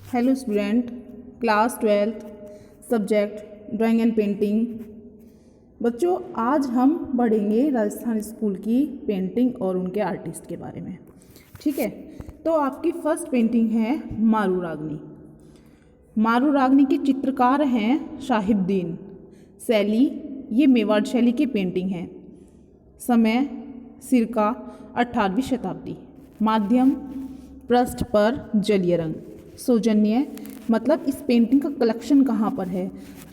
Hello student, class 12th subject drawing and painting. बच्चों, आज हम पढ़ेंगे राजस्थान स्कूल की पेंटिंग और उनके आर्टिस्ट के बारे में। ठीक है, तो आपकी फर्स्ट पेंटिंग है मारू रागनी। मारू रागनी के चित्रकार हैं साहिबदीन। शैली ये मेवाड़ शैली की पेंटिंग है। समय सिरका 18वीं शताब्दी। माध्यम पृष्ठ पर जलीय रंग। सौजन्य मतलब इस पेंटिंग का कलेक्शन कहाँ पर है?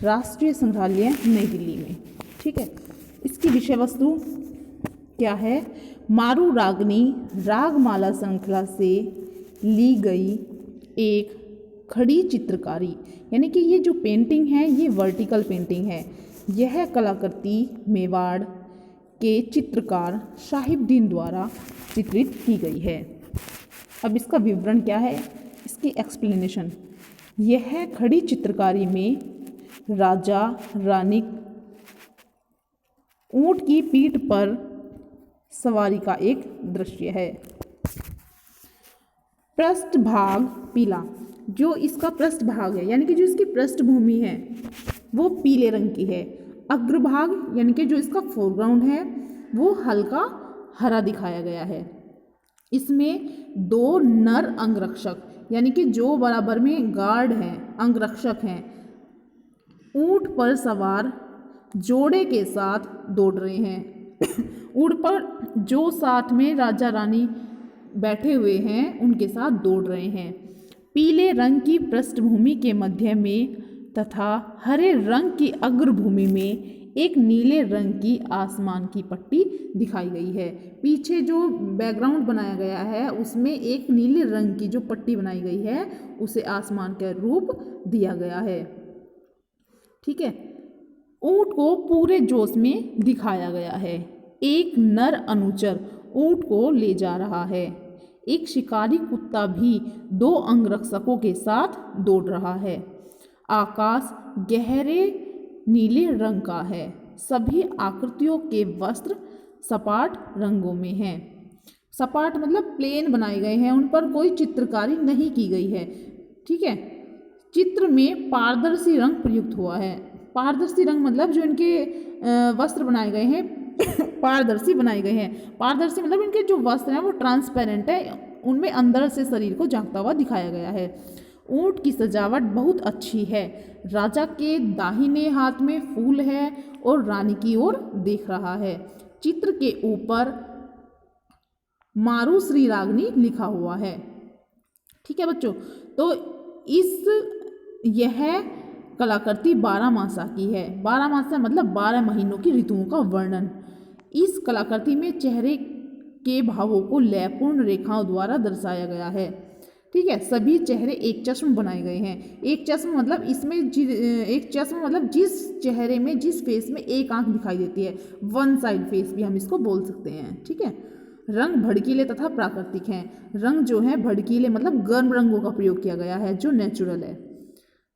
राष्ट्रीय संग्रहालय नई दिल्ली में। ठीक है, इसकी विषय वस्तु क्या है? मारू रागनी रागमाला श्रृंखला से ली गई एक खड़ी चित्रकारी, यानी कि ये जो पेंटिंग है ये वर्टिकल पेंटिंग है। यह कलाकृति मेवाड़ के चित्रकार साहिबदीन द्वारा चित्रित की गई है। अब इसका विवरण क्या है, इसकी एक्सप्लेनेशन। यह खड़ी चित्रकारी में राजा रानी ऊंट की पीठ पर सवारी का एक दृश्य है। पृष्ठभाग पीला, जो इसका पृष्ठभाग है यानी कि जो इसकी पृष्ठभूमि है वो पीले रंग की है। अग्रभाग यानी कि जो इसका फोरग्राउंड है वो हल्का हरा दिखाया गया है। इसमें दो नर अंगरक्षक यानी कि जो बराबर में गार्ड हैं, अंगरक्षक हैं, ऊंट पर सवार जोड़े के साथ दौड़ रहे हैं। ऊंट पर जो साथ में राजा रानी बैठे हुए हैं उनके साथ दौड़ रहे हैं। पीले रंग की पृष्ठभूमि के मध्य में तथा हरे रंग की अग्रभूमि में एक नीले रंग की आसमान की पट्टी दिखाई गई है। पीछे जो बैकग्राउंड बनाया गया है उसमें एक नीले रंग की जो पट्टी बनाई गई है उसे आसमान का रूप दिया गया है। ठीक है, ऊंट को पूरे जोश में दिखाया गया है। एक नर अनुचर ऊंट को ले जा रहा है। एक शिकारी कुत्ता भी दो अंगरक्षकों के साथ दौड़ रहा है। आकाश गहरे नीले रंग का है। सभी आकृतियों के वस्त्र सपाट रंगों में हैं। सपाट मतलब प्लेन बनाए गए हैं, उन पर कोई चित्रकारी नहीं की गई है। ठीक है, चित्र में पारदर्शी रंग प्रयुक्त हुआ है। पारदर्शी रंग मतलब जो इनके वस्त्र बनाए गए हैं पारदर्शी बनाए गए हैं। पारदर्शी मतलब इनके जो वस्त्र हैं वो ट्रांसपेरेंट है, उनमें अंदर से शरीर को झांकता हुआ दिखाया गया है। ऊंट की सजावट बहुत अच्छी है। राजा के दाहिने हाथ में फूल है और रानी की ओर देख रहा है। चित्र के ऊपर मारू श्री रागनी लिखा हुआ है। ठीक है बच्चों, तो यह कलाकृति 12 मासा की है। 12 मासा मतलब 12 महीनों की ऋतुओं का वर्णन। इस कलाकृति में चेहरे के भावों को लयपूर्ण रेखाओं द्वारा दर्शाया गया है। ठीक है, सभी चेहरे एक चश्म बनाए गए हैं। एक चश्म मतलब इसमें एक चश्म मतलब जिस चेहरे में जिस फेस में एक आंख दिखाई देती है, वन साइड फेस भी हम इसको बोल सकते हैं। ठीक है, रंग भड़कीले तथा प्राकृतिक हैं। रंग जो है भड़कीले मतलब गर्म रंगों का प्रयोग किया गया है जो नेचुरल है,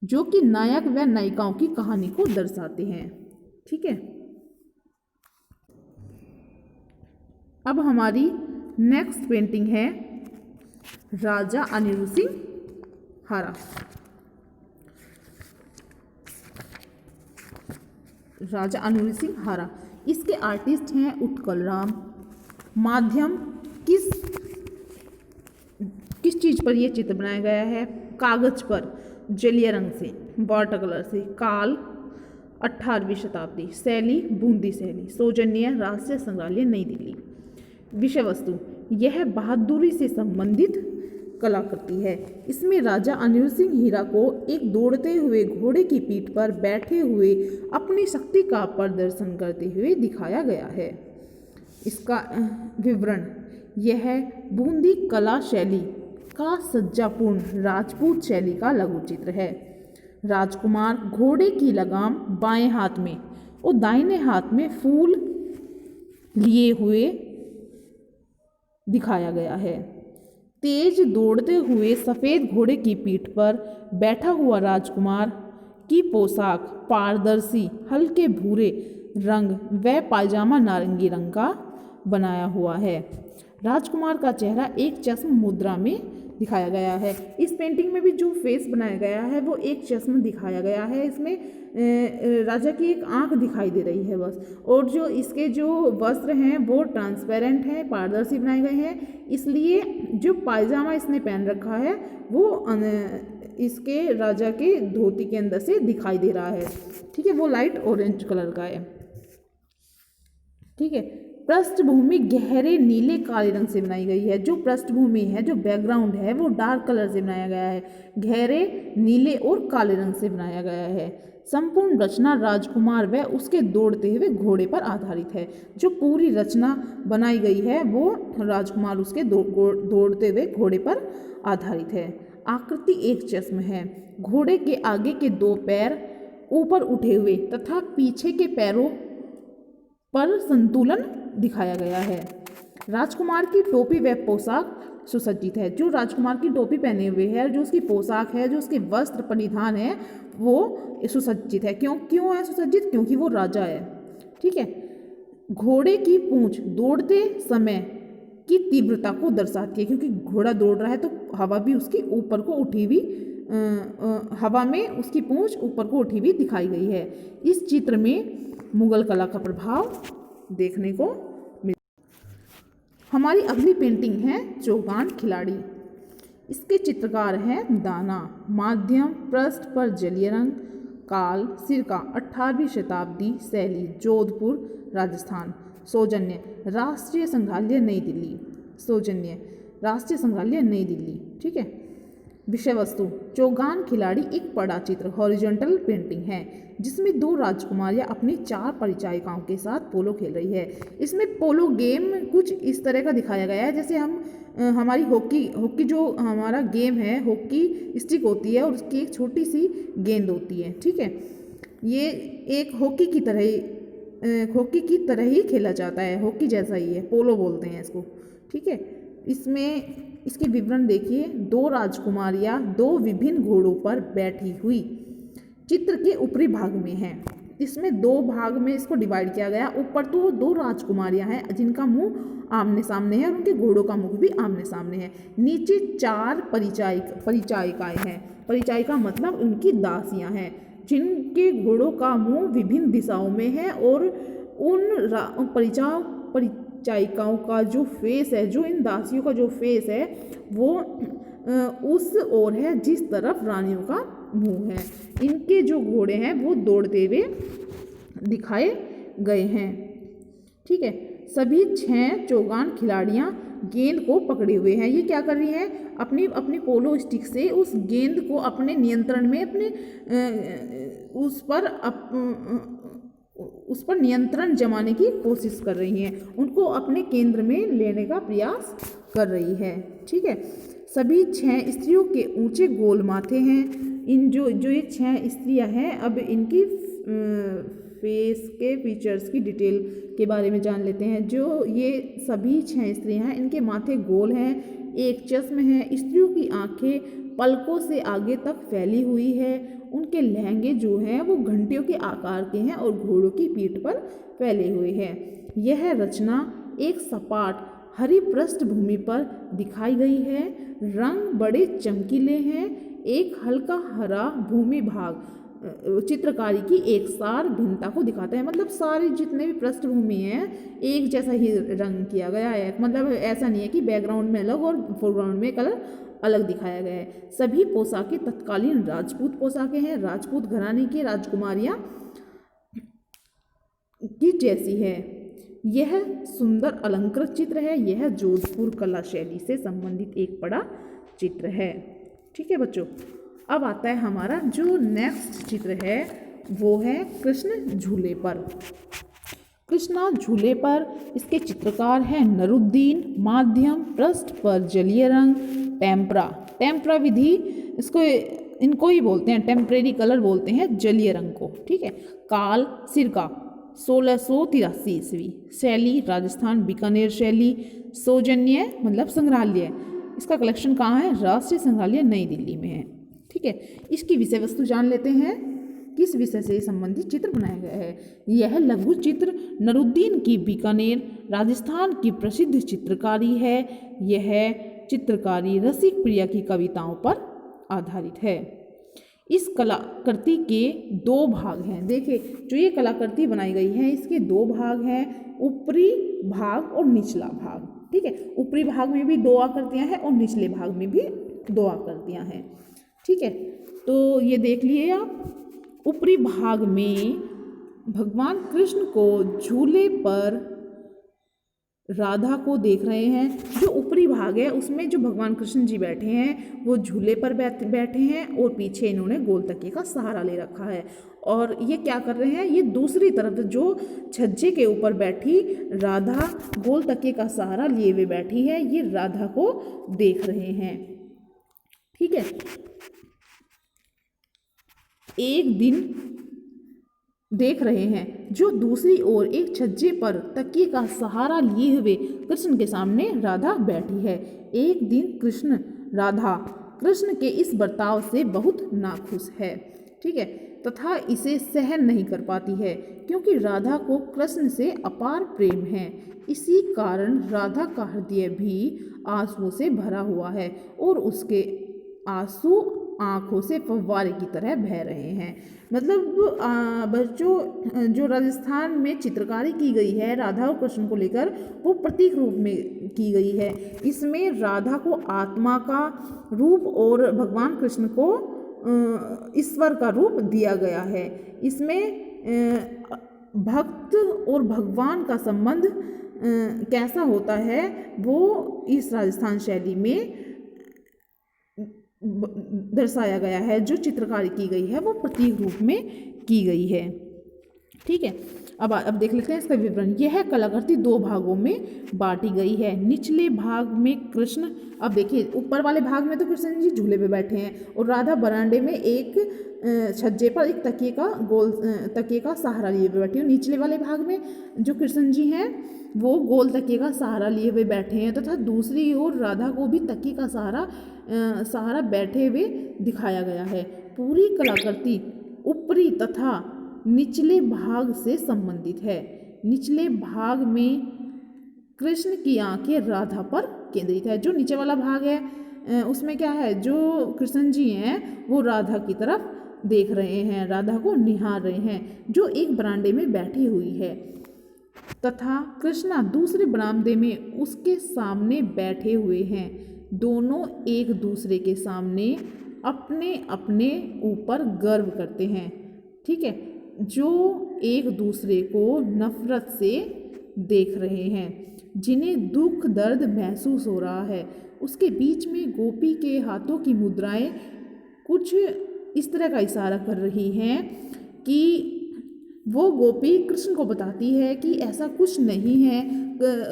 जो कि नायक व नायिकाओं की कहानी को दर्शाते हैं। ठीक है, अब हमारी नेक्स्ट पेंटिंग है राजा अनिरुद्ध सिंह हारा। राजा अनिरुद्ध सिंह हारा, इसके आर्टिस्ट हैं उत्कल राम। माध्यम किस चीज़ पर यह चित्र बनाया गया है? कागज पर जलीय रंग से, वाटर कलर से। काल 18वीं शताब्दी। शैली बूंदी शैली। सौजन्य राष्ट्रीय संग्रहालय नई दिल्ली। विषय वस्तु यह बहादुरी से संबंधित कलाकृति है। इसमें राजा अनिरुद्ध सिंह हीरा को एक दौड़ते हुए घोड़े की पीठ पर बैठे हुए अपनी शक्ति का प्रदर्शन करते हुए दिखाया गया है। इसका विवरण यह बूंदी कला शैली का सज्जापूर्ण राजपूत शैली का लघु चित्र है। राजकुमार घोड़े की लगाम बाएं हाथ में और दाहिने हाथ में फूल लिए हुए दिखाया गया है। तेज दौड़ते हुए सफ़ेद घोड़े की पीठ पर बैठा हुआ राजकुमार की पोशाक पारदर्शी हल्के भूरे रंग व पायजामा नारंगी रंग का बनाया हुआ है। राजकुमार का चेहरा एक चश्म मुद्रा में दिखाया गया है। इस पेंटिंग में भी जो फेस बनाया गया है वो एक चश्मा दिखाया गया है। इसमें राजा की एक आंख दिखाई दे रही है बस। और जो इसके जो वस्त्र हैं वो ट्रांसपेरेंट हैं, पारदर्शी बनाए गए हैं, इसलिए जो पायजामा इसने पहन रखा है वो इसके राजा के धोती के अंदर से दिखाई दे रहा है। ठीक है, वो लाइट ऑरेंज कलर का है। ठीक है, पृष्ठभूमि गहरे नीले काले रंग से बनाई गई है। जो पृष्ठभूमि है, जो बैकग्राउंड है, वो डार्क कलर से बनाया गया है, गहरे नीले और काले रंग से बनाया गया है। संपूर्ण रचना राजकुमार व उसके दौड़ते हुए घोड़े पर आधारित है। जो पूरी रचना बनाई गई है वो राजकुमार उसके दौड़ते हुए घोड़े पर आधारित है। आकृति एक चश्म है। घोड़े के आगे के 2 पैर ऊपर उठे हुए तथा पीछे के पैरों पर संतुलन दिखाया गया है। राजकुमार की टोपी व पोशाक सुसज्जित है। जो राजकुमार की टोपी पहने हुए है, जो उसकी पोशाक है, जो उसके वस्त्र परिधान है, वो सुसज्जित है। क्यों है सुसज्जित? क्योंकि वो राजा है। ठीक है, घोड़े की पूंछ दौड़ते समय की तीव्रता को दर्शाती है, क्योंकि घोड़ा दौड़ रहा है तो हवा भी उसकी ऊपर को उठी हुई, हवा में उसकी पूंछ ऊपर को उठी हुई दिखाई गई है। इस चित्र में मुगल कला का प्रभाव देखने को मिला। हमारी अगली पेंटिंग है चौगान खिलाड़ी। इसके चित्रकार हैं दाना। माध्यम पृष्ठ पर जलीय रंग। काल सिरका 18वीं शताब्दी शैली, जोधपुर राजस्थान। सौजन्य राष्ट्रीय संग्रहालय नई दिल्ली। सौजन्य राष्ट्रीय संग्रहालय नई दिल्ली। ठीक है, विषय वस्तु चौगान खिलाड़ी एक पड़ा चित्र, हॉरिजॉन्टल पेंटिंग है, जिसमें 2 राजकुमारियां अपनी 4 परिचारिकाओं के साथ पोलो खेल रही है। इसमें पोलो गेम कुछ इस तरह का दिखाया गया है जैसे हमारी हॉकी जो हमारा गेम है, हॉकी स्टिक होती है और उसकी एक छोटी सी गेंद होती है। ठीक है, ये एक हॉकी की तरह ही खेला जाता है, हॉकी जैसा ही है, पोलो बोलते हैं इसको। ठीक है, इसमें इसके विवरण देखिए। 2 राजकुमारियां 2 विभिन्न घोड़ों पर बैठी हुई चित्र के ऊपरी भाग में है। इसमें 2 भाग में इसको डिवाइड किया गया। ऊपर तो 2 राजकुमारियां हैं जिनका मुंह आमने सामने है और उनके घोड़ों का मुख भी आमने सामने है। नीचे 4 परिचारिकाएं हैं। परिचारिका मतलब उनकी दासियां हैं, जिनके घोड़ों का मुंह विभिन्न दिशाओं में है और उन परिचारिकाओं का जो फेस है, जो इन दासियों का जो फेस है वो उस ओर है जिस तरफ रानियों का मुंह है। इनके जो घोड़े हैं वो दौड़ते हुए दिखाए गए हैं। ठीक है, सभी 6 चौगान खिलाड़ियां गेंद को पकड़े हुए हैं। ये क्या कर रही हैं? अपनी पोलो स्टिक से उस गेंद को अपने नियंत्रण में, उस पर नियंत्रण जमाने की कोशिश कर रही हैं, उनको अपने केंद्र में लेने का प्रयास कर रही है। ठीक है, सभी 6 स्त्रियों के ऊंचे गोल माथे हैं। इन जो ये 6 स्त्रियां हैं, अब इनकी फेस के फीचर्स की डिटेल के बारे में जान लेते हैं। जो ये सभी 6 स्त्रियां हैं, इनके माथे गोल हैं, एक चश्म है, स्त्रियों की आंखें पलकों से आगे तक फैली हुई है, उनके लहंगे जो हैं वो घंटियों के आकार के हैं और घोड़ों की पीठ पर फैले हुए हैं। यह रचना एक सपाट हरी पृष्ठभूमि पर दिखाई गई है। रंग बड़े चमकीले हैं। एक हल्का हरा भूमि भाग चित्रकारी की एक सार भिन्नता को दिखाता है। मतलब सारी जितने भी पृष्ठभूमि हैं एक जैसा ही रंग किया गया है। मतलब ऐसा नहीं है कि बैकग्राउंड में अलग और फोरग्राउंड में कलर अलग दिखाया गया है। सभी पोशाकें तत्कालीन राजपूत पोशाकें हैं। राजपूत घराने की राजकुमारियां की जैसी है। यह सुंदर अलंकृत चित्र है। यह जोधपुर कला शैली से संबंधित एक बड़ा चित्र है। ठीक है बच्चों, अब आता है हमारा जो नेक्स्ट चित्र है वो है कृष्ण झूले पर। कृष्णा झूले पर इसके चित्रकार हैं नरुद्दीन। माध्यम पृष्ठ पर जलीय रंग। टेम्परा विधि इनको ही बोलते हैं, टेम्परेरी कलर बोलते हैं जलीय रंग को। ठीक है, काल सिरका 1683 ईस्वी। शैली राजस्थान बीकानेर शैली। सौजन्य मतलब संग्रहालय, इसका कलेक्शन कहाँ है? राष्ट्रीय संग्रहालय नई दिल्ली में है। ठीक है, इसकी विषय वस्तु जान लेते हैं। किस विषय से संबंधित चित्र बनाया गया है? यह लघु चित्र नरुद्दीन की बीकानेर राजस्थान की प्रसिद्ध चित्रकारी है। यह चित्रकारी रसिक प्रिया की कविताओं पर आधारित है। इस कलाकृति के दो भाग हैं। देखिए जो ये कलाकृति बनाई गई है इसके दो भाग हैं, ऊपरी भाग और निचला भाग। ठीक है, ऊपरी भाग में भी दो आकृतियां हैं और निचले भाग में भी दो आकृतियां हैं। ठीक है, तो ये देख लिए आप। ऊपरी भाग में भगवान कृष्ण को झूले पर राधा को देख रहे हैं। जो ऊपरी भाग है उसमें जो भगवान कृष्ण जी बैठे हैं वो झूले पर बैठे हैं और पीछे इन्होंने गोल तकिए का सहारा ले रखा है। और ये क्या कर रहे हैं, ये दूसरी तरफ जो छज्जे के ऊपर बैठी राधा गोल तकिए का सहारा लिए हुए बैठी है, ये राधा को देख रहे हैं। ठीक है, एक दिन देख रहे हैं जो दूसरी ओर एक छज्जे पर तकिए का सहारा लिए हुए कृष्ण के सामने राधा बैठी है। एक दिन राधा कृष्ण के इस बर्ताव से बहुत नाखुश है। ठीक है, तथा इसे सहन नहीं कर पाती है क्योंकि राधा को कृष्ण से अपार प्रेम है। इसी कारण राधा का हृदय भी आंसुओं से भरा हुआ है और उसके आंसू आँखों से फव्वारे की तरह बह रहे हैं। मतलब बच्चों जो राजस्थान में चित्रकारी की गई है राधा और कृष्ण को लेकर वो प्रतीक रूप में की गई है। इसमें राधा को आत्मा का रूप और भगवान कृष्ण को ईश्वर का रूप दिया गया है। इसमें भक्त और भगवान का संबंध कैसा होता है वो इस राजस्थान शैली में दर्शाया गया है। जो चित्रकारी की गई है वो प्रतीक रूप में की गई है। ठीक है, अब देख लेते हैं इसका विवरण। यह कलाकृति दो भागों में बांटी गई है। निचले भाग में कृष्ण, अब देखिए ऊपर वाले भाग में तो कृष्ण जी झूले पे बैठे हैं और राधा बरामदे में एक छज्जे पर एक तकिए का सहारा लिए हुए बैठे हैं। निचले वाले भाग में जो कृष्ण जी हैं वो गोल तकिए का सहारा लिए हुए बैठे हैं तथा दूसरी ओर राधा को भी तकिए का सहारा बैठे हुए दिखाया गया है। पूरी कलाकृति ऊपरी तथा निचले भाग से संबंधित है। निचले भाग में कृष्ण की आंखें राधा पर केंद्रित है। जो नीचे वाला भाग है उसमें क्या है, जो कृष्ण जी हैं वो राधा की तरफ देख रहे हैं, राधा को निहार रहे हैं जो एक बरामदे में बैठी हुई है तथा कृष्णा दूसरे बरामदे में उसके सामने बैठे हुए हैं। दोनों एक दूसरे के सामने अपने अपने ऊपर गर्व करते हैं। ठीक है, जो एक दूसरे को नफरत से देख रहे हैं, जिन्हें दुख दर्द महसूस हो रहा है। उसके बीच में गोपी के हाथों की मुद्राएं कुछ इस तरह का इशारा कर रही हैं कि वो गोपी कृष्ण को बताती है कि ऐसा कुछ नहीं है,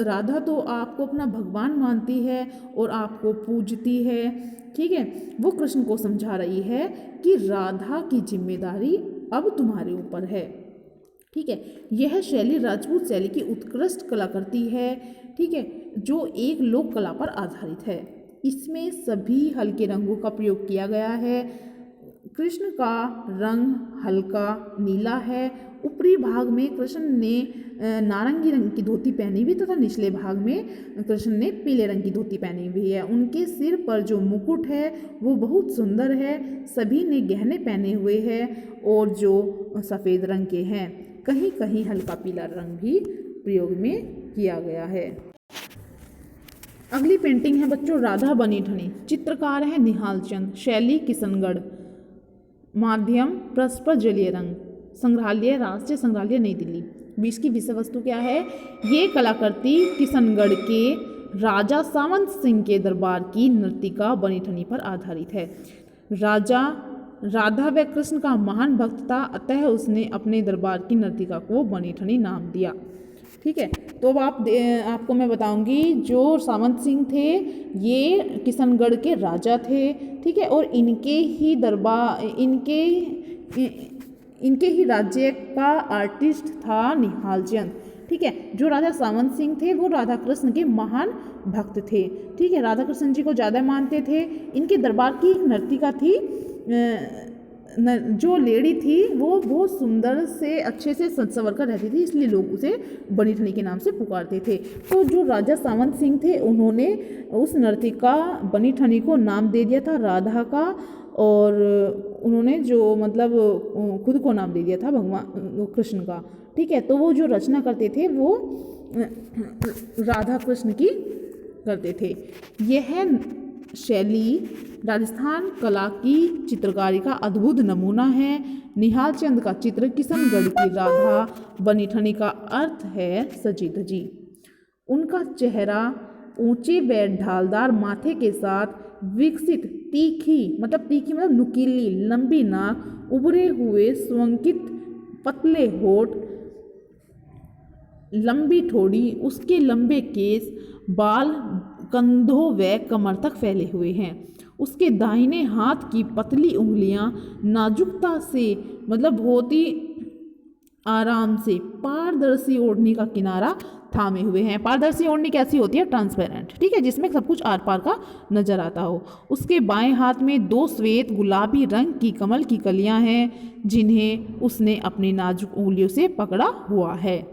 राधा तो आपको अपना भगवान मानती है और आपको पूजती है। ठीक है, वो कृष्ण को समझा रही है कि राधा की जिम्मेदारी अब तुम्हारे ऊपर है। ठीक है, यह शैली राजपूत शैली की उत्कृष्ट कलाकृति है। ठीक है, जो एक लोक कला पर आधारित है। इसमें सभी हल्के रंगों का प्रयोग किया गया है। कृष्ण का रंग हल्का नीला है। ऊपरी भाग में कृष्ण ने नारंगी रंग की धोती पहनी हुई तथा निचले भाग में कृष्ण ने पीले रंग की धोती पहनी हुई है। उनके सिर पर जो मुकुट है वो बहुत सुंदर है। सभी ने गहने पहने हुए हैं और जो सफ़ेद रंग के हैं। कहीं कहीं हल्का पीला रंग भी प्रयोग में किया गया है। अगली पेंटिंग है बच्चों राधा बनी ठनी। चित्रकार है निहाल चंद। शैली किशनगढ़। माध्यम परस्पर जलीय रंग। संग्रहालय राष्ट्रीय संग्रहालय नई दिल्ली। बीच की विषय वस्तु क्या है, ये कलाकृति किशनगढ़ के राजा सावंत सिंह के दरबार की नर्तिका बनी ठनी पर आधारित है। राधा व कृष्ण का महान भक्त था, अतः उसने अपने दरबार की नर्तिका को बनी ठनी नाम दिया। ठीक है, तो अब आपको मैं बताऊंगी जो सावंत सिंह थे ये किशनगढ़ के राजा थे। ठीक है, और इनके ही राज्य का आर्टिस्ट था निहाल चंद। ठीक है, जो राजा सावंत सिंह थे वो राधा कृष्ण के महान भक्त थे। ठीक है, राधा कृष्ण जी को ज़्यादा मानते थे। इनके दरबार की एक नर्तिका थी जो लेडी थी वो बहुत सुंदर से अच्छे से संवर कर रहती थी, इसलिए लोग उसे बनी ठनी के नाम से पुकारते थे। तो जो राजा सावंत सिंह थे उन्होंने उस नर्तिका बनी ठनी को नाम दे दिया था राधा का, और उन्होंने जो मतलब खुद को नाम दे दिया था भगवान कृष्ण का। ठीक है, तो वो जो रचना करते थे वो राधा कृष्ण की करते थे। यह शैली राजस्थान कला की चित्रकारी का अद्भुत नमूना है। निहाल चंद का चित्र किशनगढ़ की राधा बनी ठनी का अर्थ है सजी धजी। उनका चेहरा ऊंचे बैठ ढालदार माथे के साथ विकसित तीखी मतलब नुकीली लंबी नाक, उभरे हुए स्वंकित पतले होठ, लंबी ठोड़ी, उसके लंबे केस, बाल कंधों व कमर तक फैले हुए हैं। उसके दाहिने हाथ की पतली उंगलियां नाजुकता से मतलब बहुत ही आराम से पारदर्शी ओढ़नी का किनारा थामे हुए हैं। पारदर्शी ओढ़नी कैसी होती है? ट्रांसपेरेंट, ठीक है, जिसमें सब कुछ आर पार का नजर आता हो। उसके बाएं हाथ में 2 श्वेत गुलाबी रंग की कमल की कलियां हैं, जिन्हें उसने अपनी नाजुक उंगलियों से पकड़ा हुआ है।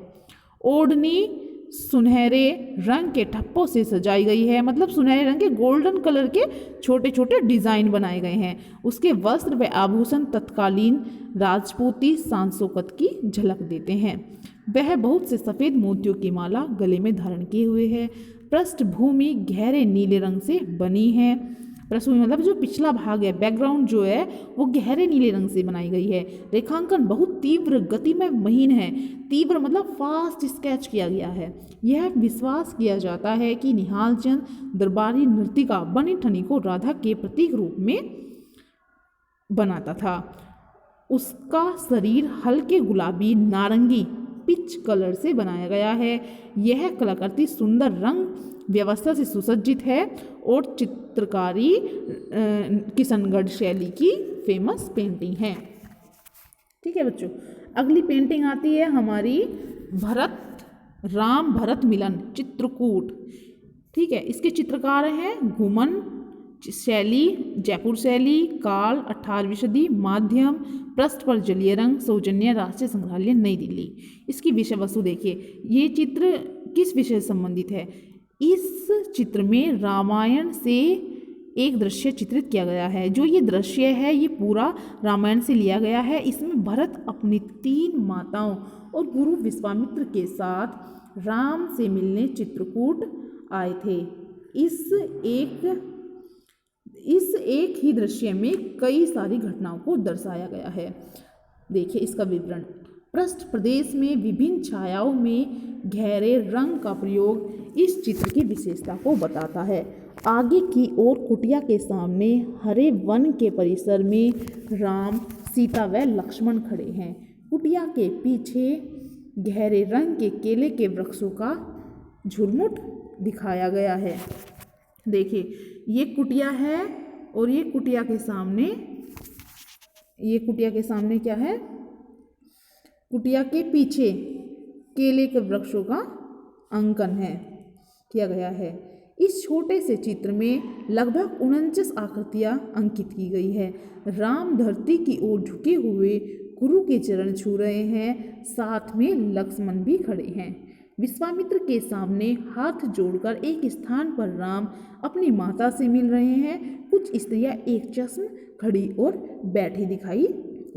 ओढ़नी सुनहरे रंग के ठप्पों से सजाई गई है, मतलब सुनहरे रंग के गोल्डन कलर के छोटे छोटे डिजाइन बनाए गए हैं। उसके वस्त्र व आभूषण तत्कालीन राजपूती शान शौकत की झलक देते हैं। वह बहुत से सफ़ेद मोतियों की माला गले में धारण किए हुए है। पृष्ठभूमि गहरे नीले रंग से बनी है। पृष्ठभूमि मतलब जो पिछला भाग है, बैकग्राउंड जो है वो गहरे नीले रंग से बनाई गई है। रेखांकन बहुत तीव्र गति में महीन है। तीव्र मतलब फास्ट स्केच किया गया है। यह विश्वास किया जाता है कि निहाल चंद दरबारी नर्तिका बनी ठनी को राधा के प्रतीक रूप में बनाता था। उसका शरीर हल्के गुलाबी नारंगी पिच कलर से बनाया गया है। यह कलाकृति सुंदर रंग व्यवस्था से सुसज्जित है और चित्रकारी किशनगढ़ शैली की फेमस पेंटिंग है। ठीक है बच्चों, अगली पेंटिंग आती है हमारी राम भरत मिलन चित्रकूट। ठीक है, इसके चित्रकार हैं घुमन शैली, जयपुर शैली, काल 18वीं सदी, माध्यम, पृष्ठ पर जलीय रंग, सौजन्य, राष्ट्रीय संग्रहालय नई दिल्ली। इसकी विषय वस्तु देखिए, ये चित्र किस विषय से संबंधित है? इस चित्र में रामायण से एक दृश्य चित्रित किया गया है। जो ये दृश्य है ये पूरा रामायण से लिया गया है। इसमें भरत अपनी 3 माताओं और गुरु विश्वामित्र के साथ राम से मिलने चित्रकूट आए थे। इस एक ही दृश्य में कई सारी घटनाओं को दर्शाया गया है। देखिए इसका विवरण। पृष्ठ प्रदेश में विभिन्न छायाओं में गहरे रंग का प्रयोग इस चित्र की विशेषता को बताता है। आगे की ओर कुटिया के सामने हरे वन के परिसर में राम, सीता व लक्ष्मण खड़े हैं। कुटिया के पीछे गहरे रंग के केले के वृक्षों का झुरमुट दिखाया गया है। देखिए ये कुटिया है और ये कुटिया के सामने क्या है? कुटिया के पीछे केले के वृक्षों का अंकन है किया गया है। इस छोटे से चित्र में लगभग 49 आकृतियां अंकित की गई है। राम धरती की ओर झुके हुए गुरु के चरण छू रहे हैं, साथ में लक्ष्मण भी खड़े हैं। विश्वामित्र के सामने हाथ जोड़कर एक स्थान पर राम अपनी माता से मिल रहे हैं। कुछ स्त्रियां एक चश्म खड़ी और बैठी दिखाई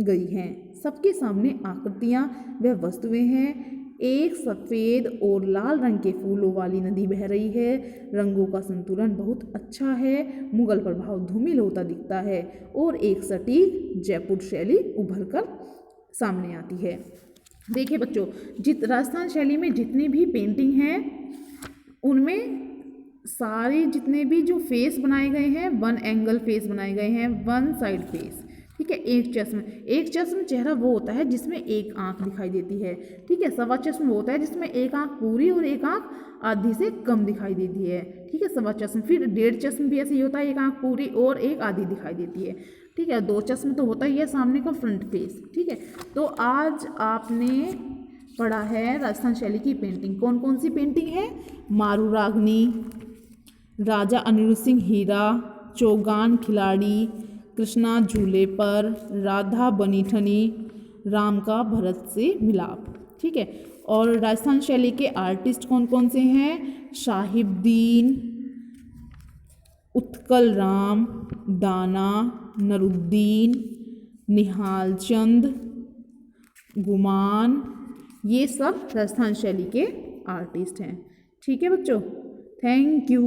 गई हैं। सबके सामने आकृतियां व वस्तुएं हैं। एक सफ़ेद और लाल रंग के फूलों वाली नदी बह रही है। रंगों का संतुलन बहुत अच्छा है। मुगल प्रभाव धूमिल होता दिखता है और एक सटीक जयपुर शैली उभर कर सामने आती है। देखिए बच्चों, राजस्थान शैली में जितनी भी पेंटिंग हैं उनमें सारे जितने भी जो फेस बनाए गए हैं 1 एंगल फेस बनाए गए हैं, 1 साइड फेस। ठीक है, एक चश्म चेहरा वो होता है जिसमें एक आंख दिखाई देती है। ठीक है, सवा चश्म वो होता है जिसमें एक आंख पूरी और एक आंख आधी से कम दिखाई देती है। ठीक है, सवा चश्म। फिर 1.5 चश्म भी ऐसे ही होता है, एक आंख पूरी और एक आधी दिखाई देती है। ठीक है, 2 चश्म तो होता ही है सामने का फ्रंट फेस। ठीक है, तो आज आपने पढ़ा है राजस्थान शैली की पेंटिंग। कौन कौन सी पेंटिंग है? मारू रागनी, राजा अनिरुद्ध सिंह हीरा, चौगान खिलाड़ी, कृष्णा झूले पर, राधा बनी ठनी, राम का भरत से मिलाप। ठीक है। और राजस्थान शैली के आर्टिस्ट कौन कौन से हैं? साहिबदीन, उत्कल राम, दाना, नरुद्दीन, निहाल चंद, गुमान, ये सब राजस्थान शैली के आर्टिस्ट हैं। ठीक है बच्चों, थैंक यू।